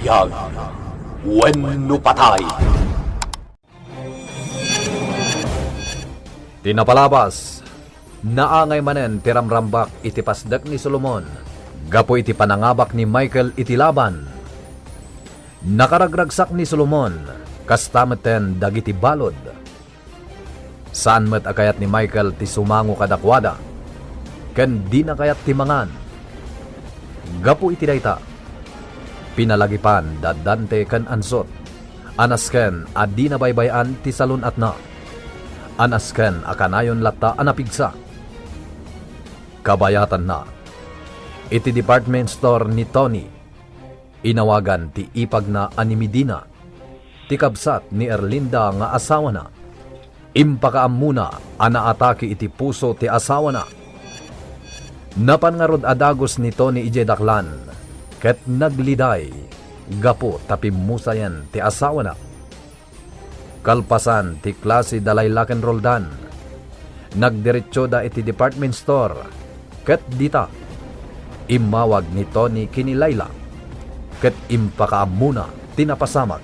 biyag, wenno patay. Tinapalabas, naangay manen tiramrambak iti pasdak ni Solomon, gapo iti panangabak ni Michael iti laban. Nakaragragsak ni Solomon, kastameten dagiti balod. Saan met akayat ni Michael ti sumango kadakwada, ken di na kayat ti mangan. Gapo iti dayta, pinalagipan dadante ken ansot, anasken adi na baybayan ti salon at na. Anasken akanayon latta anapigsa. Kabayatan na, iti department store ni Tony, inawagan ti ipag na animidina, ti kabsat ni Erlinda nga asawa na. Impakaam muna anaatake iti puso ti asawa na. Napangarod adagos ni Tony ije daklan, ket nagliday, gapo tapimusayan ti asawa na. Kalpasan ti klase dalay roll dan. Nagdiretso da iti department store. Ket dita, imawag ni Tony kini Layla. Ket impakaamuna tinapasamag.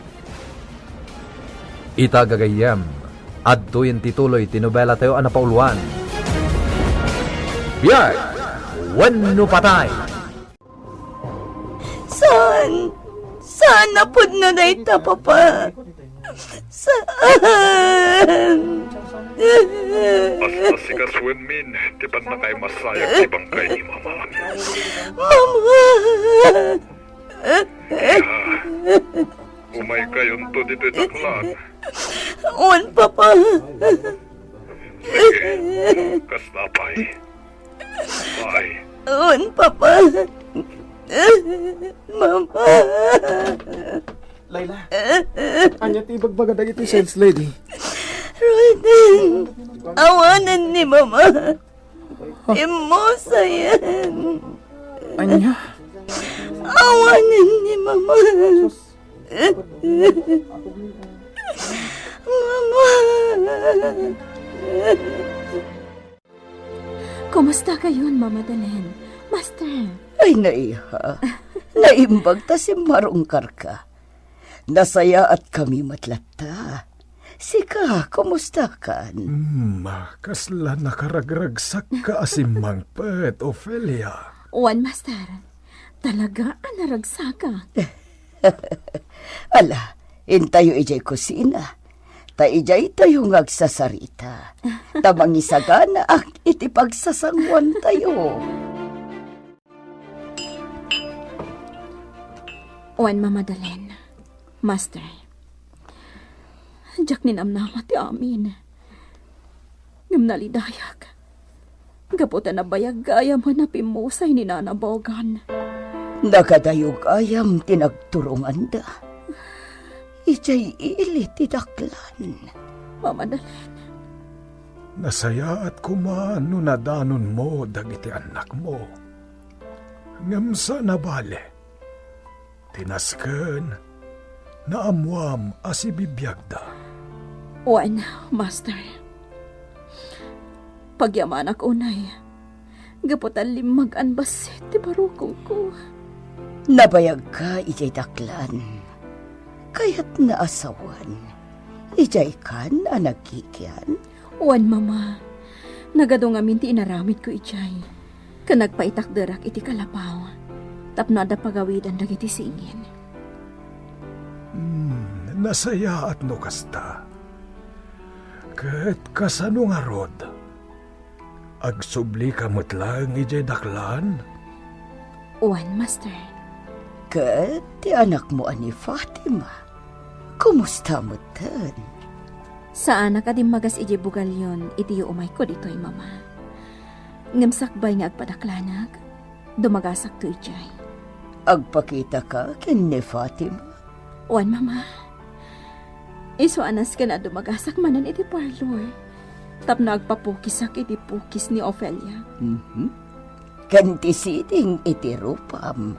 Itagagayem, adtoyen tituloy tinobela tayo anapauluan. Biyag, wenno patay. Saan na pud na dayta, Papa? Saan? Basta si Kaswen Min, di ba na kay masayag di bangkay ni Mama? Mama! Umay kayon to dito daklan. On, Papa. Sige, kasnapay. Bye. On, Papa. Mama. Layla, anya ti bagbaga dagiti sales lady. Roldan, awanan ni Mama. Imosa yan. Anya? Awanan ni Mama. Mama. Kumusta kayon, Mama Dalen? Master. Ay, naiha. Naimbag ta si Marungkar ka. Nasaya at kami matlata. Sika, kumusta kan? Kasla nakaragragsak ka asimang pet, Ophelia. Juan, Master. Talaga anaragsaka. Ala, intayo ijay kusina. Ta ijay tayo ngagsasarita. Tamang isagana ang itipagsasangwan tayo. Juan, Mama Dalen. Master. Diyak ninamnama ti amin. Ngamnalidayak. Gaputan na bayag gaya mo na pimusay ni Nana Bogan. Nakadayog ayam tinagturungan da. Ijay ilit tidaklan. Mama Dalen. Nasaya at kumano na danon mo dagiti anak mo. Ngamsa na bale. Tinasken, naamwam asibibiyagda. Juan, Master. Pagyaman ako unay. Gaputan limag anbasit ti barukong ko. Nabayag ka ijay daklan. Kaya't naasawan. Ijay kan anagkikyan. Juan, Mama. Nagadong amin ti inaramid ko ijay. Kanagpaitakderak iti kalapaw. Tapnada pagawidan dagiti singin. Nasaya at no kasta. Ket kasano nga rod. Agsubli ka lang ijay daklan? Juan, Master. Ket ti anak mo ani Fatima. Kumusta mo tan? Saan nakadim magas ijay bugalyon iti umay ko dito'y, Mama. Ngamsakbay nga agpadaklanag. Dumagasak to ijay. Agpakita ka ken ni Fatima. Juan, Mama. Iso anas ka na dumagasak manan iti parlor. Tapno agpapukisak iti pukis ni Ophelia. Kanti siting iti rupam.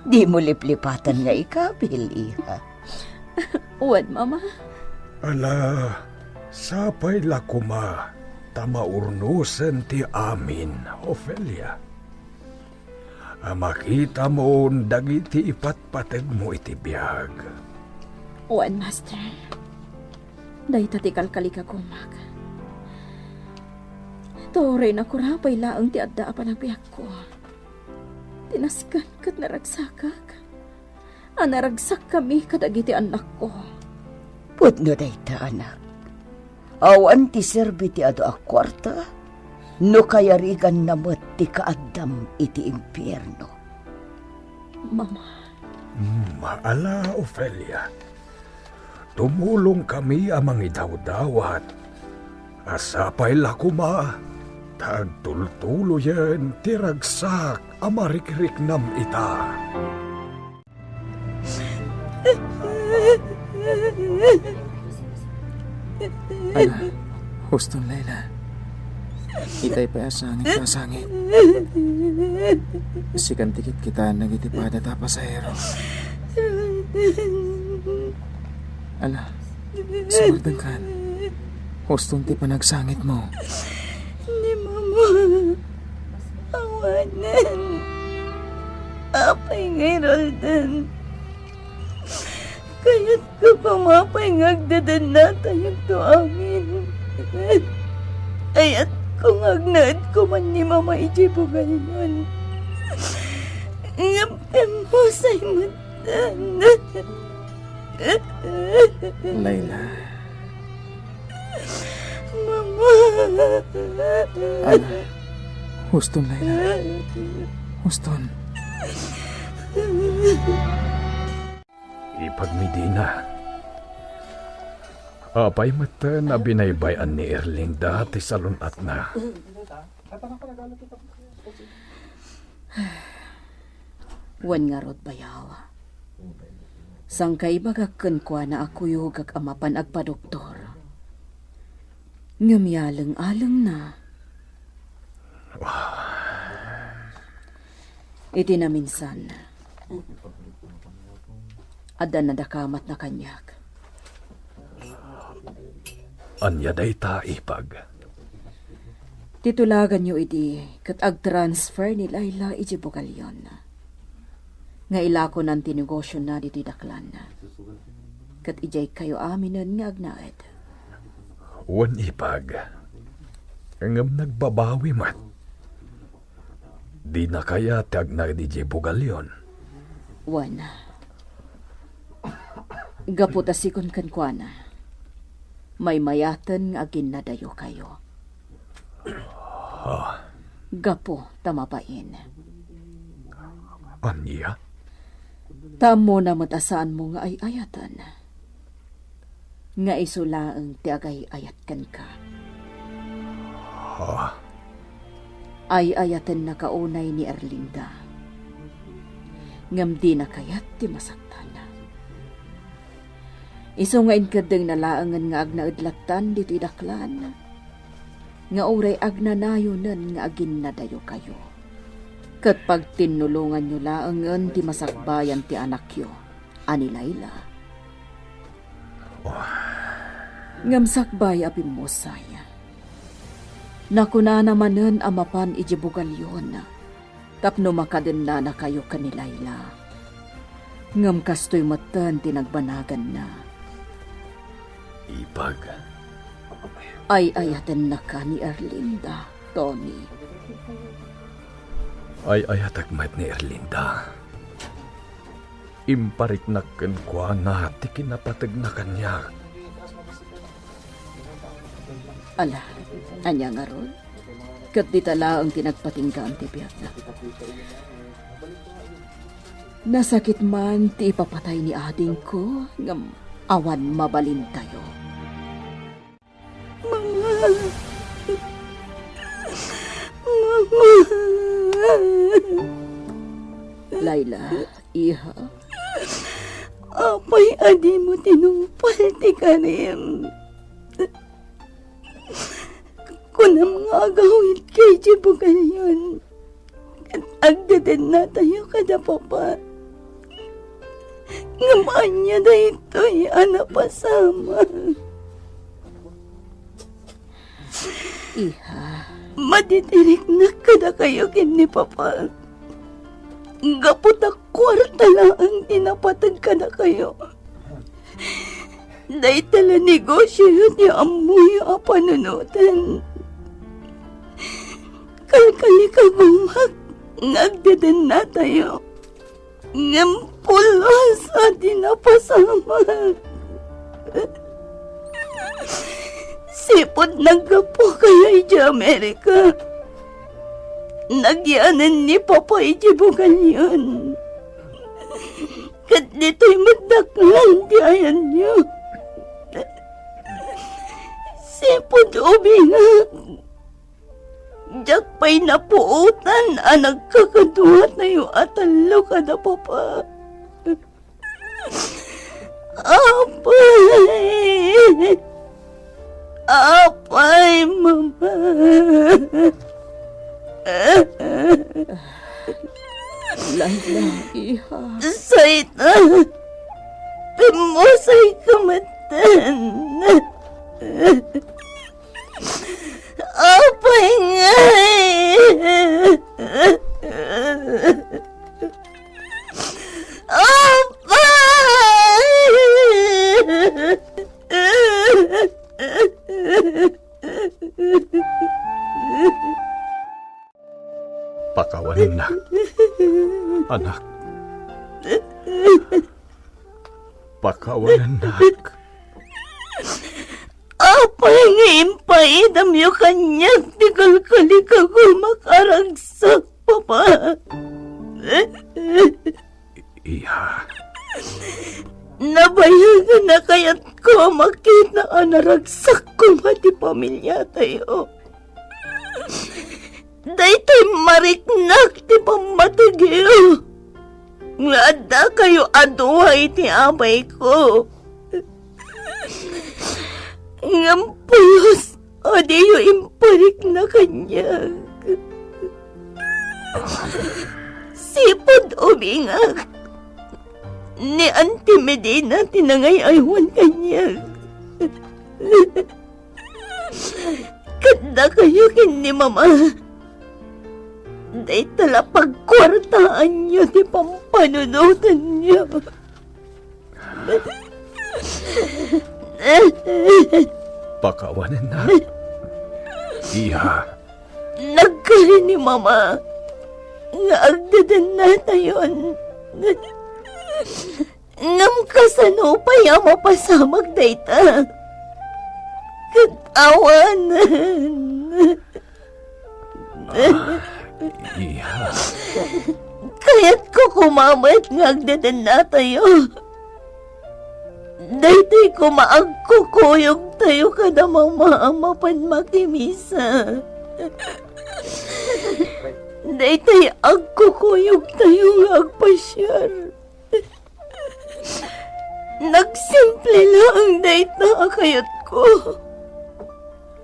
Di mo liplipatan nga ikabil, iha. Juan, Mama. Ala, sapay lakuma, tamaurnusen ti amin, Ophelia. Makita mo dagiti ipatpatag mo iti biyag. Uwan, Master. Day tatikal kalika kumag. Tore na kurapay laang ti adda pa ng biyak ko. Tinaskan kat naragsakak. Naragsak kami kadagiti anak ko. Putno dayta anak. Awan ti serbi ti ado a kwarta, no kayarigan namot ti kaadam iti impyerno. Mama. Maala, Ofelia. Tumulong kami amang idawdawat. Asapay lakuma. Tagtultulo yan tiragsak amarikrik nam ita. Ala, huston Layla. Itay pa asangit na sangit. Sikan tikit kita nagitipada tapas sa hero. Ala, sumardang kan. Huston ti panagsangit mo. Ni Mama, awanan. Apay ngay Roldan. Kaya't ko pamapay ngagdadan na tayong to amin. Ayat kung agnaad ko man ni Mama ijibugal nun. Ngapim mo sa'y matan. Layla. Mama. Ala, huston Layla. Huston. Ipagmidina. Apay mata na binaybayan ni Erlinda ti salunat na. Wan nga rod bayaw. Sangkay bagakken kwa na ako yugag amapan agpadoktor. Ngamyalang-alang na. Iti na minsan. Adan nadakamat na kanyak. Anya day ta ipag. Titulagan nyo iti kat ag-transfer ni Layla iti bukalyon. Nga ilako ng tinegosyo na diti daklan. Kat ijay kayo aminan nga agnaed. Wan ipag. Ngam nagbabawi mat. Di na kaya tag na di bugalyon. Wan. Gaputasikon kan kuana. May mayatan nga agin na dayo kayo. Gapo tamapain. Anya? Tamo na matasaan mo nga ay ayatan. Nga isulaang tiagay ayatkan ka. Ay ayatan na kaunay ni Erlinda. Ngam di na kayat ti masaktan. Iso nga inkadeng nalaangan nga agnaudlatan dito idaklan. Nga uray agnanayonan nga agin na dayo kayo. Kat pag tinulungan nyo laangan ti masakbayan ti anak yo, ani Layla. Ngam sakbay apim mo saya. Nakuna namanen amapan ijibugalyon. Tapno makaden na kayo ka ni Layla. Ngam kastoy matan tinagbanagan na. Ipag. Ay ayatan na ka ni Erlinda, Tony. Ay ayatagmat ni Erlinda. Imparik na kenkwa na ti kinapatag na kanya. Ala, anya nga ron? Kat di tala ang tinagpatinggaan ti biyak na. Nasakit man ti ipapatay ni ading ko, ngam awan mabalin tayo. Mama. Mama. Layla, iha. Apay adi mo tinumpal ti karim. Kunam nga agawid kay Jibugalyon. At agdadan na tayo kada papa. Ngamaan niya na ito'y anapasama. Iha. Maditirik na kada kayo kin ni papa. Gapot ang kwarta lang ang tinapatag ka na kayo. Dahil tala negosyo yun yung amoy ang panunutan. Kalkali ka gumag, ngagdadan na tayo. Ngampulos at dinapasama. Sipot naggapo kayo iti Amerika. Nagyanan ni Papa iti bukan yun. Kat dito'y madaklan di ayan niyo. Sipot ubingak. Diyak pa'y napuutan ang nagkakaduwa tayo at talo ka na, Papa. Apay! Apay, Mama! Layla, iha. Sayta! Pimusay kamatan! Apay nga! Pakawanin na. Anak. Pakawanan na. Apay nga impaidam yung kanyang tigal-kali ka makaragsak, Papa. Iha. Nabayagan na kaya't ko makita ang naragsak ko mati pamilya tayo. Daytoy mariknak ti pamatagyo. Nga ada kayo aduhay ti abay ko. Ngampuyos o diyo imparik na kanya. Sipod ubingak. Ni Auntie Medina tinangay-aywan kanya. Kada kayo kin ni Mama. Day tala pagkwartaan niyo di pampanunutan niyo. Pakawanin na. Iha. Nagkari ni Mama. Nga agdadan na tayon. Ngam kasano pa yung mapasamag dayta. Katawanan. Iha. Kaya't ko kumamat nga agdadan na tayo. Daytoy kumaagkukuyog tayo kada mamaamapan makimisa. Daytoy agkukuyog tayo nga agpasyar. Nagsimple lang dayta akayot ko.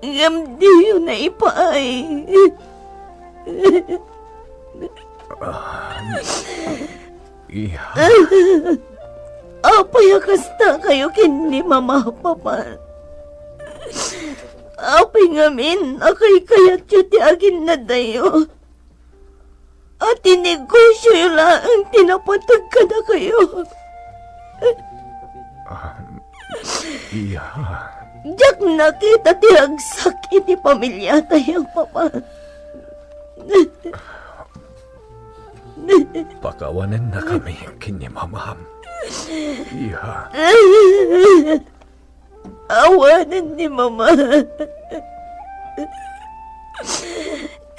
Ngam diyo na ipaay. Iha. Apay akasta kayo kin ni Mama Papa. Apay ngamin akay kayat yu ti agin na dayo. At tinegosyo yu lang tinapatag ka na kayo. Iha. Diyak nakita ti agsak iti pamilya tayong Papa. Pakawanan na kami kini Mamam. Iha. Awanan ni Mama.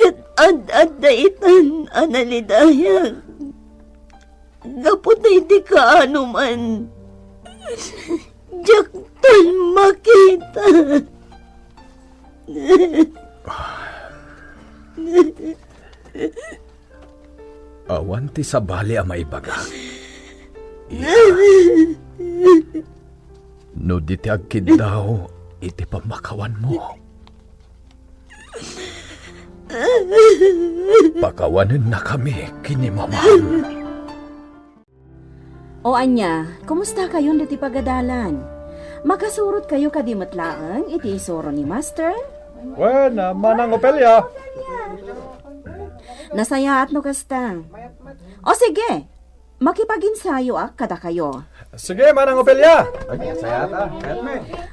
Kat ad-ad-daitan analidayag. Gapot na hindi ka ano man. Diyak tal makita. Awan ti sabali a maibaga. No di ti agkid daw, iti pamakawan mo. Pakawanin na kami kini Mama. O anya, kumusta kayo diti pagadalan? Makasurot kayo kadimatlaang iti isuro ni Master? Buena, manang Ophelia. Nasaya at no kasta. O sige, makipag-insayo kada kayo. Sige, Manang Ofelia. Ay, saya ata.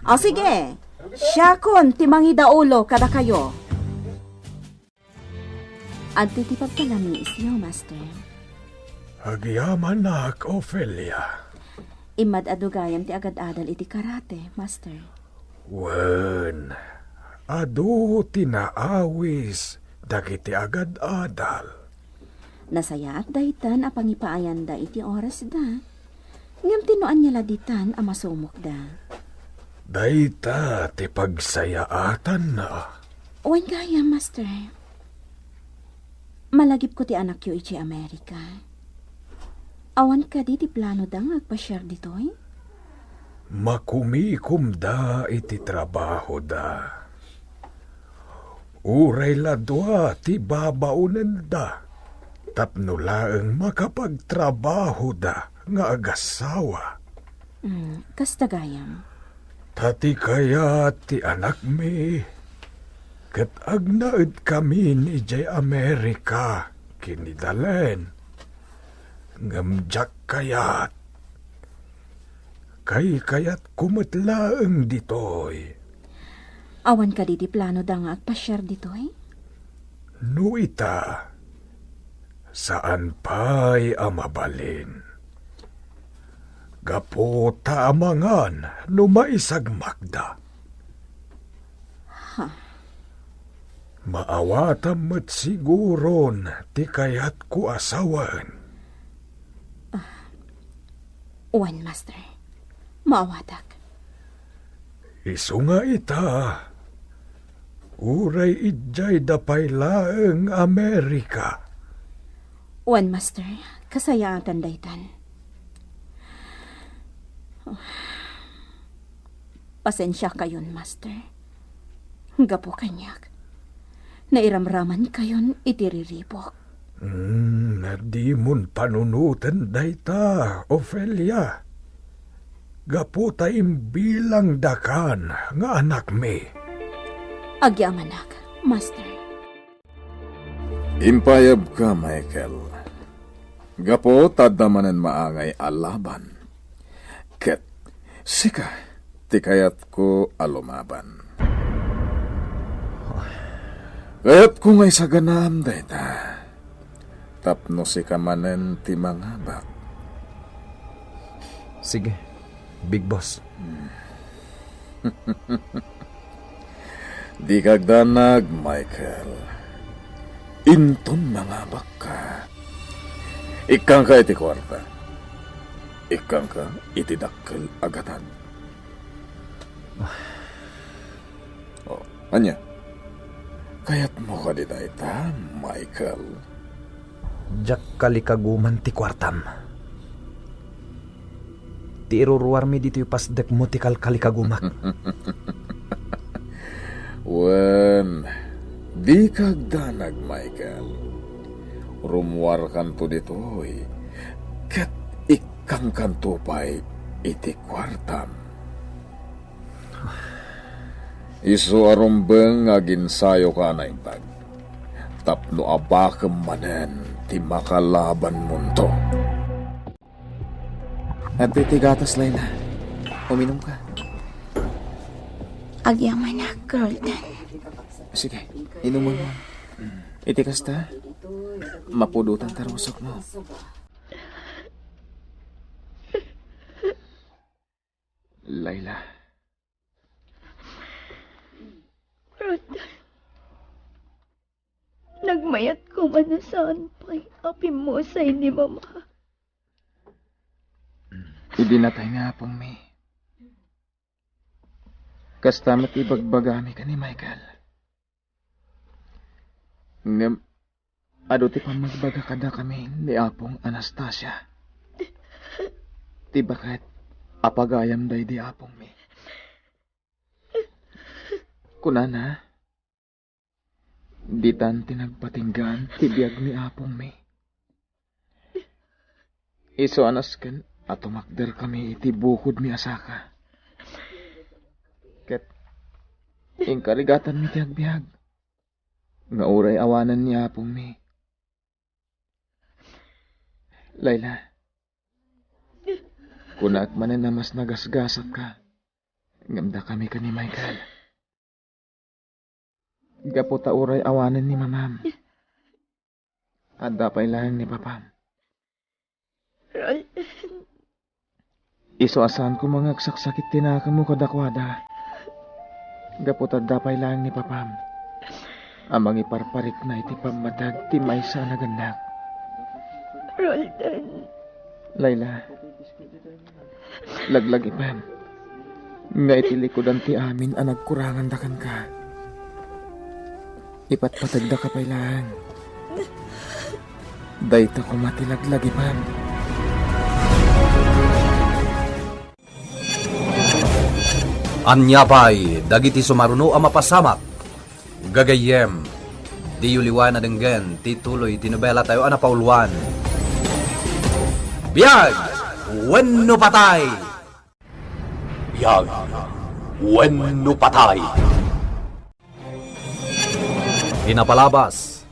O sige, siya kon timangi daulo kada kayo. Adto ti pagkalami isyo, Master. Agyaman nak, Ophelia. Imad adugayam ti agad-adal iti karate, Master. Wen, adu tinaawis, dagiti agad-adal. Nasaya at daytan a pangipaayan da iti oras da. Ngam tinuan niya laditan a masumok da. Dayta ti pagsayaatan na. Uwan gaya, Master. Malagip ko ti anak yu iti Amerika. Awan ka di ti plano da nga agpa-share ditoy? Makumikum da iti trabaho da. Uray ladwa ti babaunan da. Tapno laeng makapagtrabaho da nga agasawa. Kasta gayam. Tati kaya ti anak mi. Ket agnaed kami ni Jay Amerika kinidalen. Ngamjak kayat. Kayat kumatlaeng ditoy. Awan ka di ti plano da nga agpa-share ditoy? No ita, saan pa'y amabalin? Gapo taamangan no maisagmakda. Maawatam met siguron ti kayat ku asawan. Uwan, Master. Maawatak. Isu nga ita, uray idjay dapay laeng Amerika. Uwan, Master. Kasayatan daytan. Pasensya kayon, Master. Gapo kanyak. Nairamraman kayon itiriribok. Di mun panunutan dayta, Ophelia. Gapo taim bilang dakan nga anak mi. Agyamanak, Master. Impayab ka, Michael. Gapo tadamanan maangay alaban. Ket, sika, tikayat ko alumaban. Kaya't kung ay sa ganam, dayta, tapno si kamanen ti mga bak. Sige, Big Boss. Di kagdanag, Michael. Inton mga bak ka. Ikang ka iti kwarta. Ikang ka iti dakkel agatan. Oh, anya? Kaya't mo ka di dayta, Michael. Jak kalikaguman ti kwartam. Ti iruruar mi dito yung pasdek mo ti kalikagumak. Wen, di kagdanag, Michael. Rumuar kanto ditoy. Ket ikang kanto pa'y iti kwartam. Isu arumbeng aginsayo ka na intag. Tapno abakam manen ti makalaban munto. At titigatas, Layla. Uminom ka. Agyaman na, girl, dan. Sige, inuman mo. Itikas ta. Mapudutan tarusok mo. Layla. Rodan, nagmayat ko man na saan pa'y apimusay ni Mama. Idinatay nga pong may. Kastamat ibagbagami ka ni Michael. Ngam, aduti pa magbaga kada kami ni Apong Anastasia. Ti bakit apagayam day di Apong may. Kunana, di tan tinagpatinggan ti biyag ni Apong may. Iso anas ken at umakder kami iti bukod mi asaka. Ket, ingkarigatan mi ti agbyag. Nga uray awanan ni Apong mi. Layla, kunak manen na mas nagasgasat ka. Ngamda kami ka ni Michael. Gaputa uray awanan ni mamam. At dapay lang ni papam. Iso asan ko mga saksakit tinaka mo kadakwada. Gaputa dapay lang ni papam. Amang iparparik na iti pamatag ti maysa na gandak. Roldan. Layla, laglag ipam. Nga itilikodan ti amin ang nagkurangan dakan ka. Ipatpatagda ka pa ilang. Dayta ko matilaglag ipam. Anyapay, dagiti sumaruno ang mapasamak. Gagayem, di yuliwan na denggen, tituloy, tinubela tayo anapauluan. Biyag, wenno patay! Biyag, wenno patay. Pinapalabas,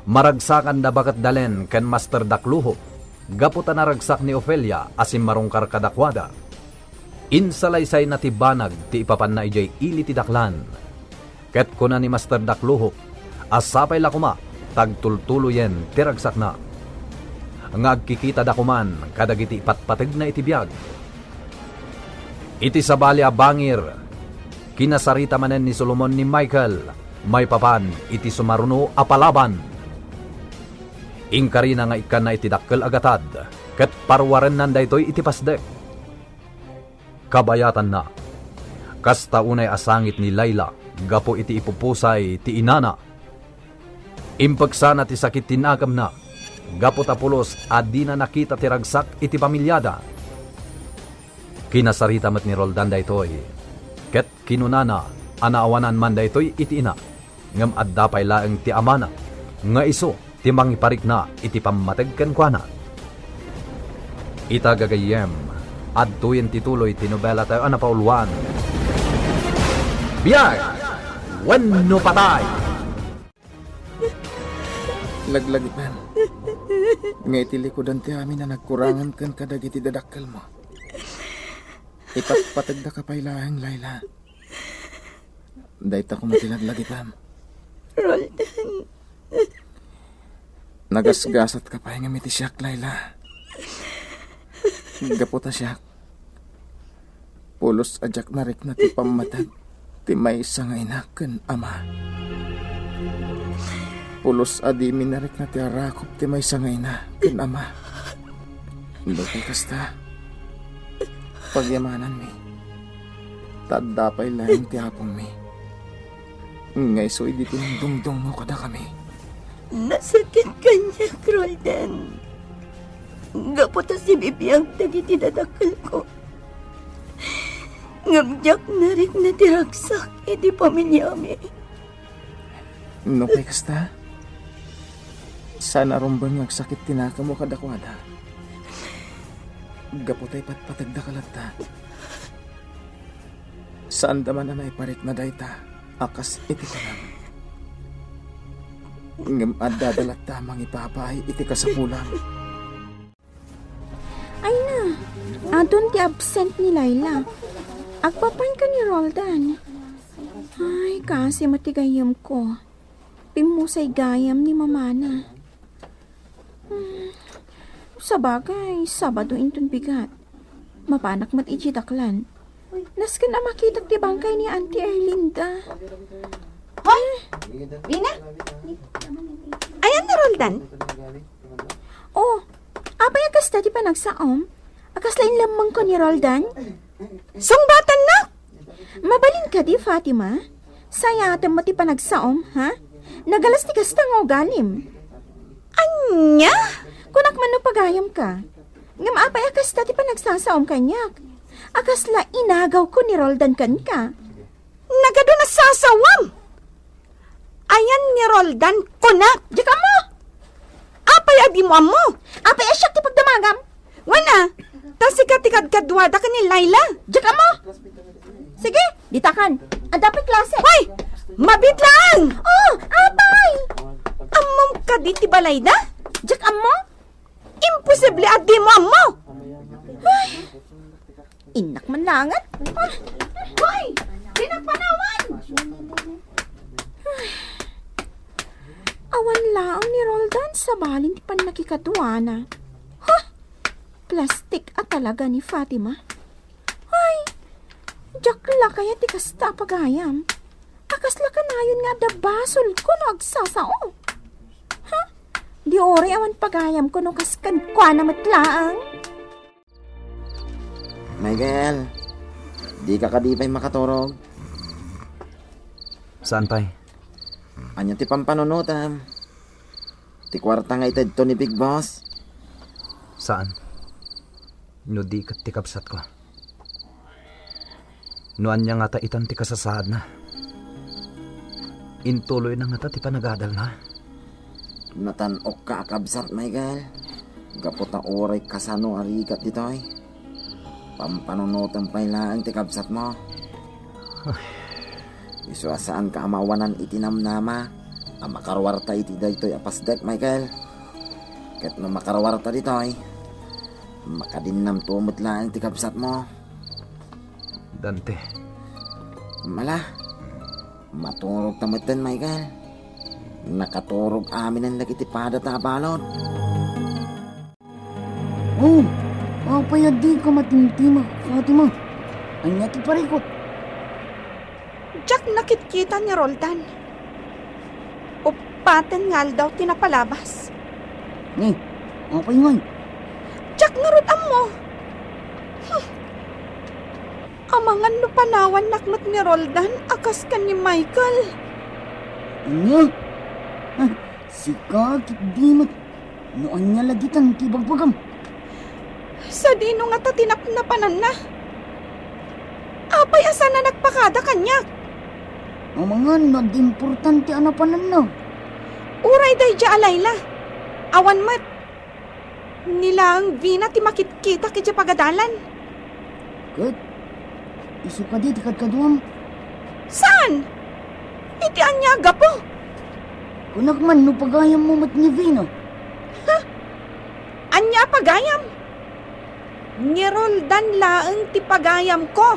maragsakan na bakat dalen ken Master Dakluho, gaputa na ragsak ni Ofelia asim marungkar kadakwada. Insalaysay na tibanag ti ipapan na ijay ili ti daklan. Ket kuna ni Master Dakluho, asapay lakuma, tagtultuloyen ti ragsak na. Ngagkikita dakuman, kadagiti patpateg na itibiyag. Iti sabali abangir, kinasarita manen ni Solomon ni Michael, may papan iti sumaruno apalaban. Ingkari na nga ikan na itidakkel agatad, ket parwaren nanday to'y itipasdek. Kabayatan na, kasta unay asangit ni Layla, gapo iti ipupusay ti inana. Impagsa na ti sakit tinagam na, gapo tapulos adi na nakita ti ragsak iti pamilyada. Kinasarita met ni Roldan daytoy, ket kinunana, anaawanan man daytoy iti ina, ngem addapay laeng ti amana, nga iso ti mangiparik na iti pammateg ken kuana. Ita gagayem, adtuyen tituloy tinubela tayo anapauluan. Biyag, wenno patay! Laglag ipam. Nga itilikodan ti amin na nagkurangan kan kadagiti dadakkel mo. Ipatpatagda ka pa ilahang, Layla. Dayta ko matilaglag ipam. Roldan. Nagasgasat ka pa nga miti siyak, Layla. Gaputa siyak. Pulos ajak narik na ti pamatag ti maysa nga ina ken ama. Pulos adi minarik na ti arakop ti maysa nga ina ken ama. Bakay kasta. Pagyamanan mi. Tadapay lang ti hapong mi. Ngay so di tinundungdung mo kada kami. Nasakit kanya, Roldan. Gaputa si bibiyang dagiti dadakkel ko. Ngamjak narik na tiragsak iti pamilyami. No kay kasta. Sana rumbang nagsakit tinaka mo kadakwada. Gaputay patpatagda kalata. Saan daman na naiparik na dayta, akas iti kanam. Ngam adadalat tamang ipapay iti kasapulam. Ay na, adon ti absent ni Layla. Agpapan ka ni Roldan. Ay, kasi matigayam ko. Pimusay gayam ni mamana. Sa bagay, Sabado intun bigat. Mapanak mat ijitaklan. Nasken na makita ti bangkay ni Auntie Erlinda. Hoy! Rina? Ayan na, Roldan. Oh, apay akas ti panagsaom. Akas lain lamang ko ni Roldan. Sungbatan na! Mabalin ka di, Fatima. Sayatan mo ti panagsaom, ha? Nagalas ti kasta nga galim. Anya? Kunak man no pagayam ka. Ngam apay akas ti panagsasaom kanyak. Akas la inagaw ko ni Roldan kan ka. Nagado na sasawam! Ayan ni Roldan, kunak! Diyaka mo! Apay adi mo amo! Apay asyak ti pagdamagam! Wana! Tasi ka tikadkadwada ka ni Layla! Diyaka mo! Sige, ditakan. Ang dapat klase. Hoy! Mabitlaan! Oh, apay! Amam ka di ti balay na? Diyaka mo? Imposible at di mo amo! Inak man langat. Hoy! Pinagpanawan! Awan laang ni Roldan sa balin ti pan nakikatuana. Ha? Plastik at talaga ni Fatima. Ay, jakla kaya ti kasta pagayam. Akasla ka na yun nga da basol ko no agsasao. Ha? Di ori awan pagayam ko no kaskan kwa na matlaang. Michael, di ka kadipay makaturog. Saan pa'y? Anya ti pampanunutam. Ti kwarta nga ited to ni Big Boss. Saan? No di kat ti kapsat ko. No anya nga ta itan ti kasasad na. Intuloy na nga ta ti panagadal na. Natanok ka akabsat, Michael. Gaputa oray kasano arikat ditoy. Pampanunutam pa'y laang ti kabsat mo. Isuasaan ka amawanan itinamnama. Ang makarwarta iti daytoy apasdek, Michael. Ket no makarwarta ditoy, makadinnam tumot laang ti kabsat mo. Dante. Mala, maturog tamutin, Michael. Nakaturog amin ang nagitipada ta balot. Oh, apay di ko matimtima, Fatima. Anya ti parikot. Jack nakikita ni Roldan. Upaten ngal daw tinapalabas. Ni, apay ngay. Jack ngarot mo. Amangan no panawan nakmat ni Roldan akas ka ni Michael. Anya? Si kakit dimot. No anya lagi tang tibagbagam. Sa dino nga ta tinapnapanan na. Apay asa na nagpakada kanya. Amangan, nag-importante anapanan na. Uray day dya alayla. Awan mat. Nilang vina ti makit-kita ki dya pagadalan. Kat, iso ka di tikad kaduam. Saan? Iti anyaga po. Kunak man no pagayam mo mat ni Vino. Anya pagayam. Ni Roldan laeng ti pagayam ko.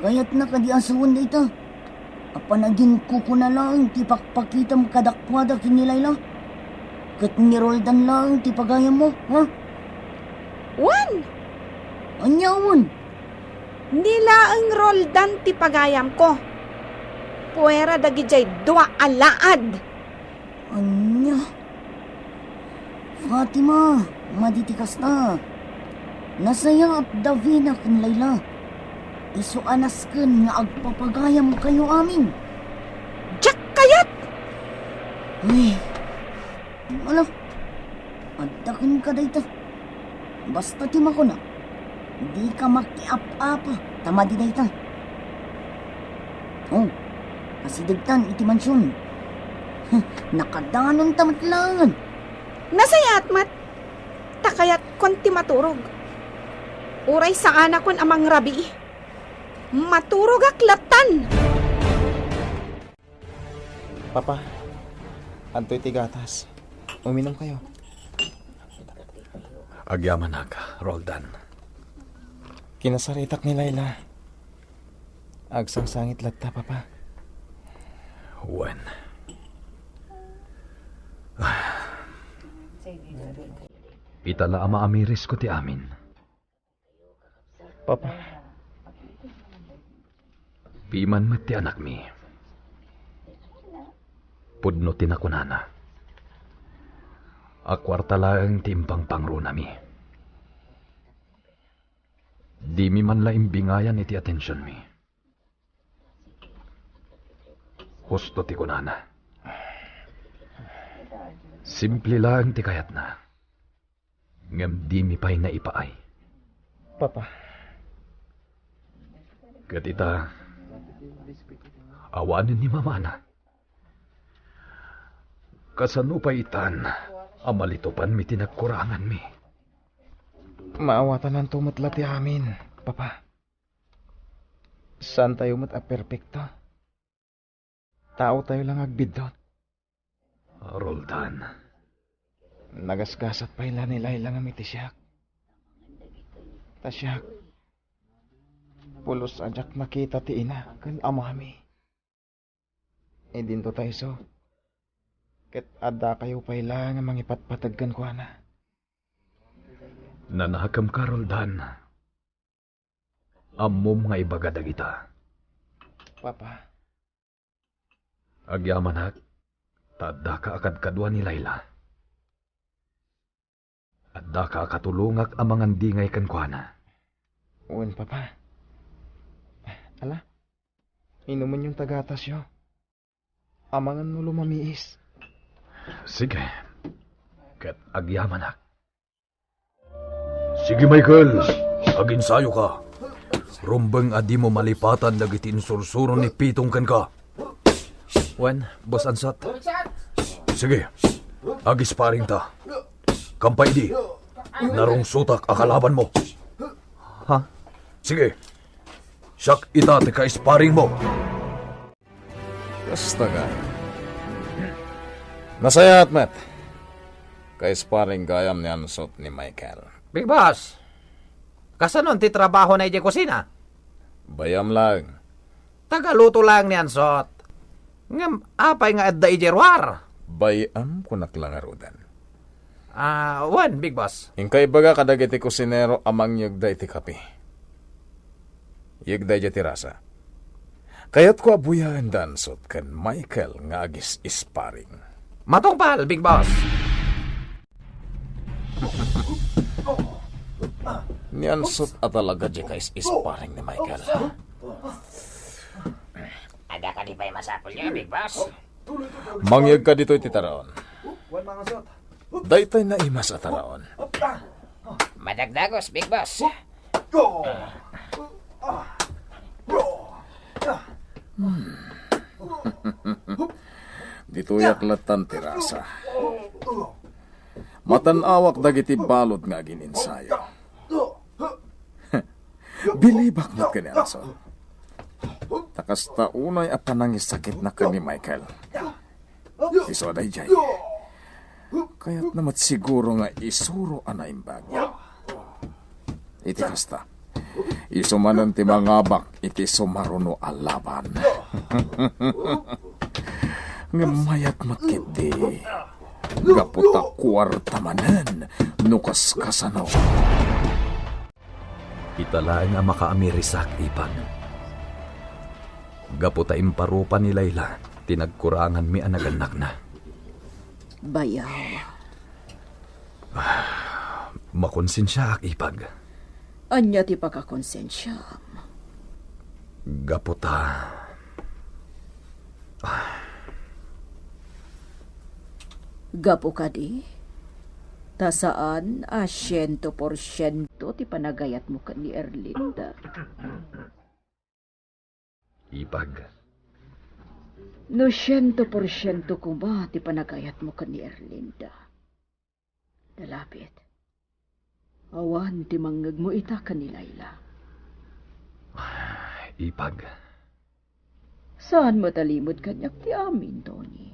Gayat na kadiasuan na ita. Apanagin ko na lang ti pakpakitam kadakwada kinilayla. Kat ni Roldan lang ti pagayam mo, ha? Wan! Anyawan. Nila ang Roldan ti pagayam ko. Puwera dagi jay dua alaad. Anya? Fatima, maditikas na. Nasaya at Davina kin Layla. Isu anas ken nga agpapagayam kayo amin. Jack kayat! Ay, wala. Addakin ka dayta. Basta tima ko na. Di ka makiap-apa. Tama di dayta. Oh, kasidagtan iti mansyon. Nakadanon tamatlangan. Nasayat mat. Takayat konti maturog. Uray sa anak kon amang rabi. Maturog aklatan. Papa, anto'y tigatas. Uminom kayo. Agyaman ka, Roldan. Kinasaritak ni Layla. Agsang sangit lagta, Papa. When? Itala ama amiris ko ti amin. Papa, Piman met ti anak mi. Pudno tinakunana. Akwarta lang ti impang pangruna mi. Di mi man la imbingayan iti atensyon mi. Husto ti kunana. Simple lang ti kayat na. Ngem di mi pa'y naipaay. Papa. Katita, awanin ni mamana. Kasano pa itan, amalitopan mi tinagkurangan mi. Maawatan ng tumutla ti amin, Papa. Saan tayo mat perfecto? Tao tayo lang agbidot. Roldan, Nagasgasat pa ila ni Layla nga mitisyak. Tasyak. Pulos ajak makita ti ina kan amami. Dinto tayo so. Ket adda kayo pa ila nga mangipatpatagkan ko ana. Nanakam ka, Roldan. Amom nga ibaga dagita. Papa. Agyaman hak, tadda ka akad kadwa ni Layla. Adda ka katulungak amangan dingay kan kuana. Uwan, Papa. Ala, inuman yung tagatas yo. Amangan mo lumamiis. Sige, ket agyaman hak. Sige, Michael, aginsayo ka. Rumbeng adi mo malipatan dagiti insursuron ni pitong kan ka. Wen, Boss Ansot. Sige, agisparing ta. Kampay di, narong sutak akalaban mo. Ha? Sige, siyak ita te ka-sparring mo. Basta ka. Nasayat, Matt. Ka-sparring gayam ni Ansot ni Michael. Big Boss, kasanon ti trabaho na ije kusina? Bayam lang. Tagaluto lang ni Ansot. Ngam, apay nga adda ije ruar. Bayam kunak lang arudan. Wan, Big Boss. Ingkay baga kadagiti kusinero amang yagda iti kapi. Yagda iti tirasa. Kayat ko abuyahan dansot kan Michael nga agis isparing. Matungpal, Big Boss. Niansot at talaga di kais isparing ni Michael. Ada ka di pa'y masapol niya, Big Boss? Mangyag ka dito iti taraon. Daytay na imas at taraon. Madagdagos, Big Boss. Dito yaklatan tirasa. Matanawak dagiti balod nga gininsayo. Bilibak mo't kanyanso. Takas taunay apanangis sakit na ka ni Michael. Iso day jay. Kaya't namat siguro nga isuro anaimbag. Iti kasta. Isumanan ti mangabak iti sumaruno alaban. Ngamayat matkiti. Gaputa kwarta manen. Nukas kasano. Italaang nga makaamirisak ipan. Gaputa imparupa ni Layla, tinagkurangan mi anaganak na. Bayaw. Makonsensya ak ipag. Anya ti pagkakonsensya. Gaputa. Gapo ka di? Ta saan 100% ti panagayat mo ka ni Erlinda? Ipag. No 100% kuma ti panagayat mo ka ni Erlinda. Dalapit. Awan ti manggag mo ita ka ni Layla. Ipag. Saan matalimod kanyak ti amin, Tony?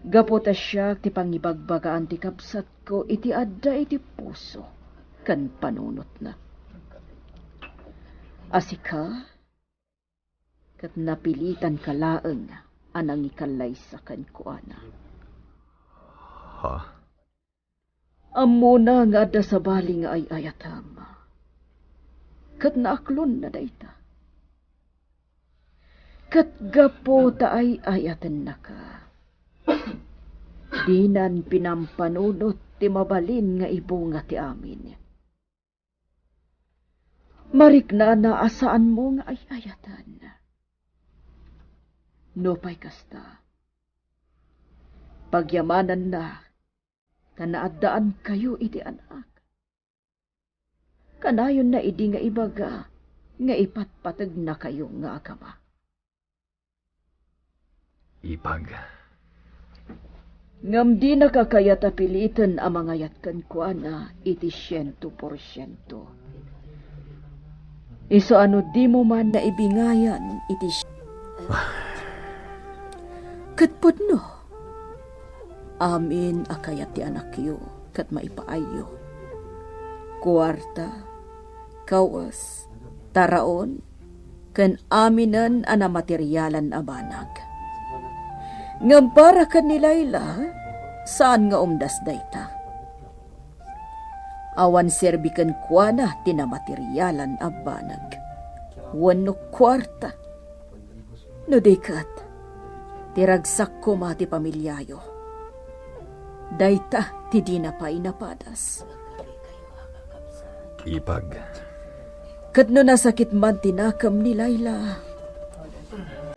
Gapota siya ti pangibagbagaan ti kapsat ko iti adda iti puso kan panunot na. Asika, kat napilitan ka laeng anang ikalay sa kan kuana. Ha? Amo na nga adda sa bali nga ay ayatam. Kat naaklon na dayta. Kat gapota ay ayatan na ka. Dinan pinampanunot ti mabalin nga ibunga ti amin. Marikna na asaan mo nga ay ayatan. No pa'y kasta. Pagyamanan na, kanaadaan kayo iti anak. Kanayon na idi nga ibaga, nga ipatpatag na kayo nga agama. Ipag. Ngam di nakakayat apilitan ang mga yatkan ko na iti 100%. Iso ano di mo man na ibingayan iti katpod no. Amin akayat ti anak yu, kat maipaayo. Kuwarta, kawas, taraon, kan aminan ana materyalan abanag. Ngam para kan ni Layla, saan nga umdas dayta? Awan serbikan kuana tinamateryalan abanag. Wano kwarta. No dekat, tiragsak ko mati pamilyayo. Dayta ti di na pa inapadas. Ipag. Kat no nasakit man tinakam ni Layla,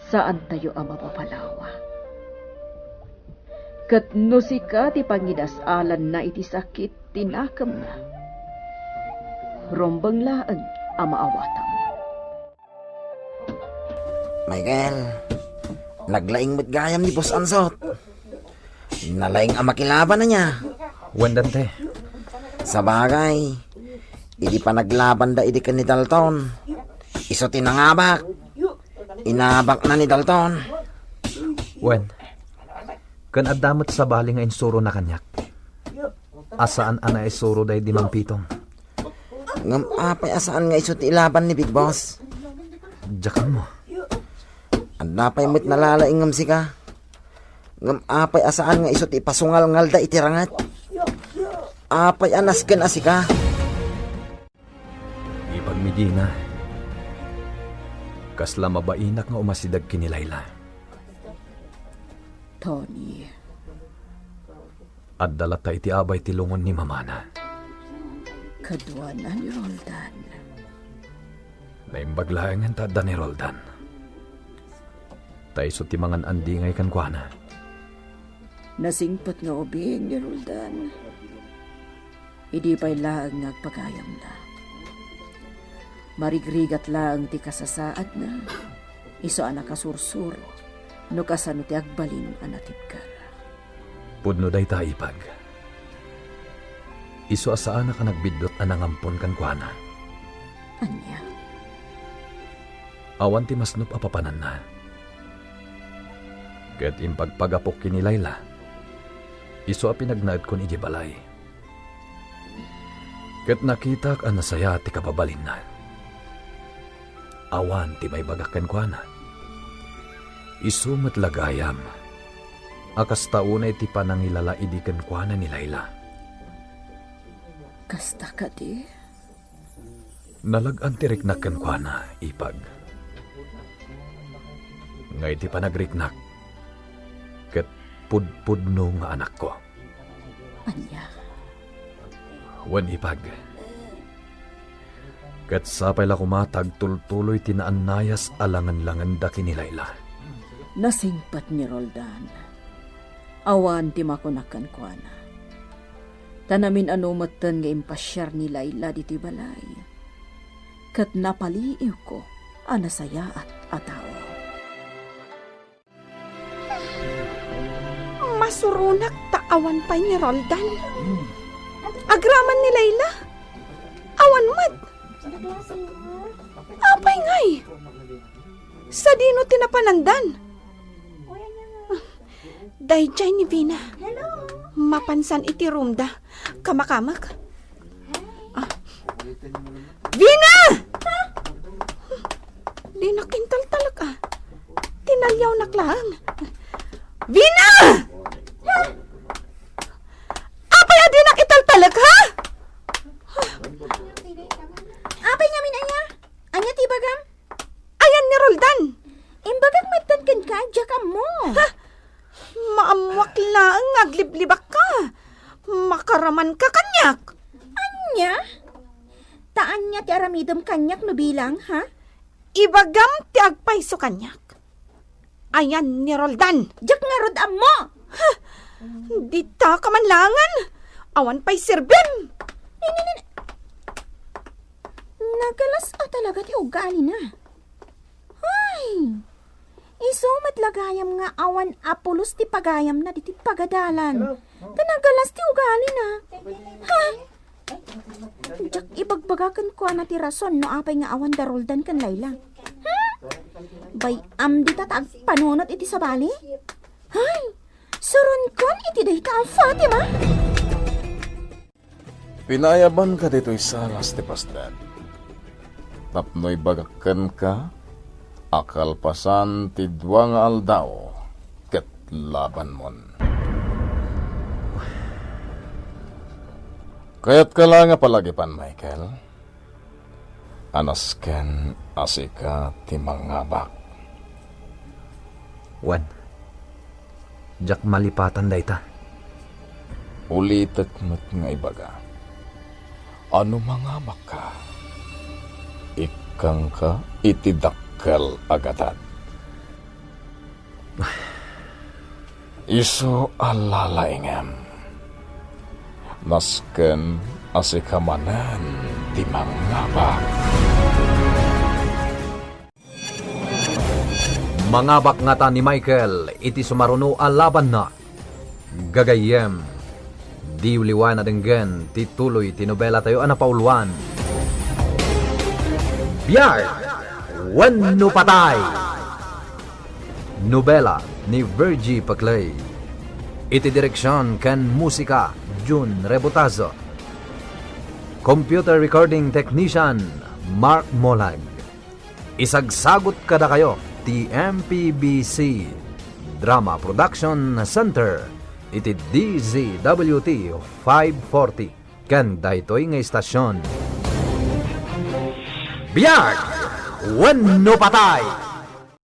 saan tayo ang mapapalawa? Kat no sika ti pangidasalan na iti sakit tinakam na. Rombang laan ang maawatan. Michael, naglaing mo't gayam ni Boss Ansot. Nalaing ang makilaban na niya. Wandante. Sa bagay, hindi pa naglaban da idi ka ni Dalton. Iso tinangabak. Inabak na ni Dalton. Wen, kan adamot sa bali nga insuro na kanyak. Asaan ana isuro day di mampitong. Ngam apay asaan nga iso ti ilaban ni Big Boss. Diyakan mo. Andapay mo't nalalaingam sika. Ngam apay asaan nga iso ti pasungal ngalda itirangat. Apay anas ken asika. Ipag Medina. Kasla mabainak nga umasidag kini Layla. Tony. At dalata iti abay tilungon ni Mamana. Kadwa na ni Roldan. Naimbaglaangan ta ni Roldan. Taiso ti mangan andingay kan kuana. Nasingpat nga ubing ni Roldan. Idi pa'y laang nagpagayam na. Marigrigat laang ti kasasaad na. Iso anak kasursuro. No kasano ti agbalin anatip ka. Pudno day ta ipag. Iso asaan ka nagbidot anangampon kan kuana. Anya? Awan ti masnup apapanan na. Ket impagpagapok kini Layla. Iso a pinagnaad kon iji balay. Ket nakita ka nasaya ti kapabalin na. Awan ti may bagakan kuana. Iso matlagayam. Akas taunay ti panangilala idikan kuana ni Layla. Kasta ka di? Nalagan ti riknak kan kuana, ipag. Ngay ti panagriknak. Ket pudpudno nga anak ko. Anya? Wan ipag. Ket sapay la kumatag tultuloy tinaannayas alangan-langan da kini Layla. Nasingpat ni Roldan. Awan ti makunakan kuana. Tanamin anumatan nga impasyar ni Layla diti balay. Kat napaliiw ko anasaya at atao. Masurunak taawan pa ni Roldan. Agraman ni Layla. Awan mat. Apay ngay. Sa dino tinapanandan. Dayjay ni Vina. Mapansan iti rumda. Kamakamak. Vina! Di nakintal talaga. Tinalyaw naklang. Vina! Apay adi nakital talaga, ha? Apay nga minanya? Anya ti bagam? Ayan ni Roldan. Imbagak matan kan ka, diyakam mo. Ha? Maamwak laang agliblibak ka. Makaraman ka kanyak. Anya? Taan niya ti aramidom kanyak no bilang, ha? Ibagam ti agpayso kanyak. Ayan ni Roldan. Diyak nga rodam mo. Ha? Dita ka manlangan. Awan pa'y sirbim. Nagalas talaga ti ugali na. Ay! Isumat lagayam nga awan apulos ti pagayam na diti pagadalan. Tanagalas ti ugali na. Ha? Jak ibagbagakan ko na ti rason no apay nga awan daroldan kan Layla. Ha? Bay di tatag panunot iti sabali? Hay! Suron kon iti ti dayta ang Fatima? Pinayaban ka dito'y salas ti pasdan. Tapno'y bagakan ka, akalpasan ti dua nga aldaw, ket laban mon. Kaya't ka lang nga palagipan, Michael. Anasken asika ti mangabak. Wan, jak malipatan dayta. Ulitek met nga ibaga. Ano mangabak ka? Ikang ka itidakkel agatan. Iso alalaingem. Nasken asikamanan ti mangabak. Mangabak nga ta ni Michael, iti sumaruno a laban na. Gagayem, di uliwan na denggen, tituloy tinobela tayo anapauluan. Biyag, wenno patay. Nobela ni Virgie Paclay. Iti direksyon ken musika, Jun Rebotazo. Computer recording technician, Mark Molag. Isagsagot kada kayo, ti MPBC Drama Production Center, iti DZWT 540, ken daytoy nga istasyon. Biyag! Wenno patay!